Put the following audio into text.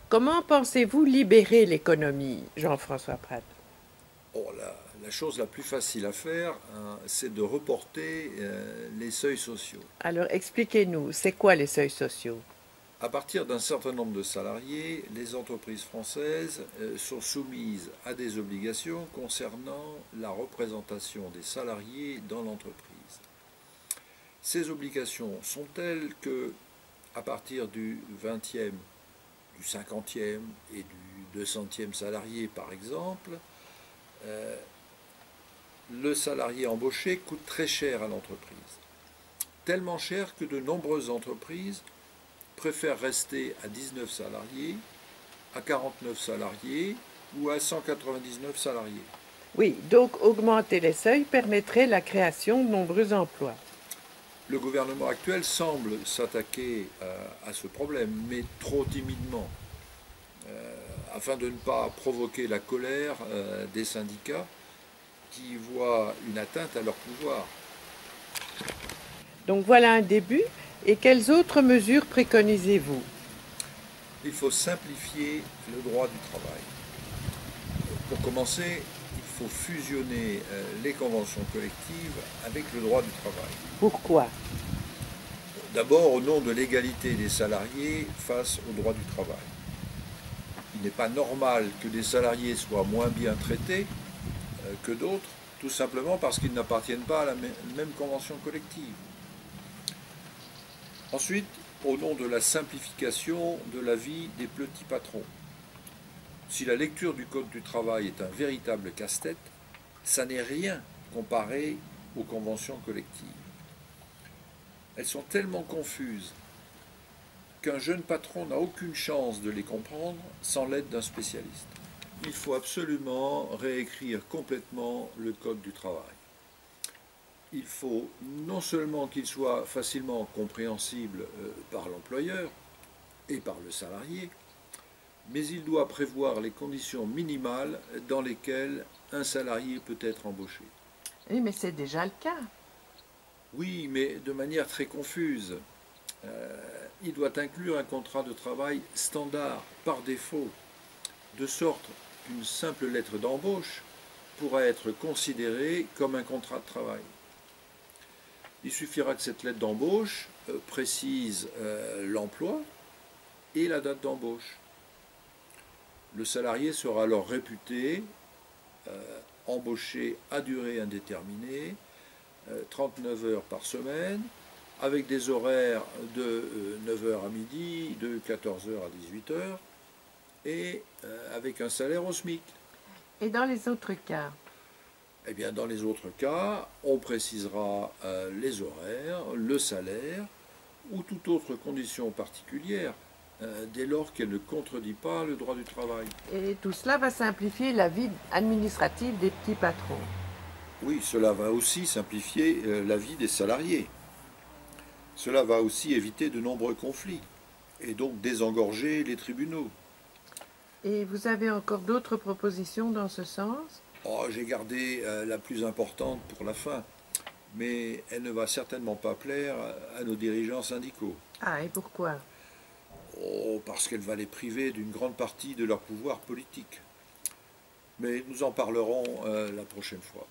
Comment pensez-vous libérer l'économie, Jean-François Prat? Oh, la chose la plus facile à faire, c'est de reporter les seuils sociaux. Alors expliquez-nous, c'est quoi les seuils sociaux? À partir d'un certain nombre de salariés, les entreprises françaises sont soumises à des obligations concernant la représentation des salariés dans l'entreprise. Ces obligations sont telles que, à partir du 20e, du 50e et du 200e salarié, par exemple, euh, le salarié embauché coûte très cher à l'entreprise. Tellement cher que de nombreuses entreprises préfèrent rester à 19 salariés, à 49 salariés ou à 199 salariés. Oui, donc augmenter les seuils permettrait la création de nombreux emplois. Le gouvernement actuel semble s'attaquer à ce problème, mais trop timidement, afin de ne pas provoquer la colère des syndicats qui voient une atteinte à leur pouvoir. Donc voilà un début. Et quelles autres mesures préconisez-vous? Il faut simplifier le droit du travail. Pour commencer, il faut fusionner les conventions collectives avec le droit du travail. Pourquoi? D'abord au nom de l'égalité des salariés face au droit du travail. Il n'est pas normal que des salariés soient moins bien traités que d'autres, tout simplement parce qu'ils n'appartiennent pas à la même convention collective. Ensuite, au nom de la simplification de la vie des petits patrons. Si la lecture du Code du travail est un véritable casse-tête, ça n'est rien comparé aux conventions collectives. Elles sont tellement confuses qu'un jeune patron n'a aucune chance de les comprendre sans l'aide d'un spécialiste. Il faut absolument réécrire complètement le Code du travail. Il faut non seulement qu'il soit facilement compréhensible par l'employeur et par le salarié, mais il doit prévoir les conditions minimales dans lesquelles un salarié peut être embauché. Oui, mais c'est déjà le cas. Oui, mais de manière très confuse. Il doit inclure un contrat de travail standard, par défaut, de sorte qu'une simple lettre d'embauche pourra être considérée comme un contrat de travail. Il suffira que cette lettre d'embauche précise l'emploi et la date d'embauche. Le salarié sera alors réputé embauché à durée indéterminée, 39 heures par semaine, avec des horaires de 9 heures à midi, de 14 heures à 18 heures, et avec un salaire au SMIC. Et dans les autres cas? Eh bien, dans les autres cas, on précisera les horaires, le salaire, ou toute autre condition particulière, dès lors qu'elle ne contredit pas le droit du travail. Et tout cela va simplifier la vie administrative des petits patrons. Oui, cela va aussi simplifier la vie des salariés. Cela va aussi éviter de nombreux conflits, et donc désengorger les tribunaux. Et vous avez encore d'autres propositions dans ce sens? Oh, j'ai gardé la plus importante pour la fin, mais elle ne va certainement pas plaire à nos dirigeants syndicaux. Ah, et pourquoi? Oh, parce qu'elle va les priver d'une grande partie de leur pouvoir politique. Mais nous en parlerons la prochaine fois.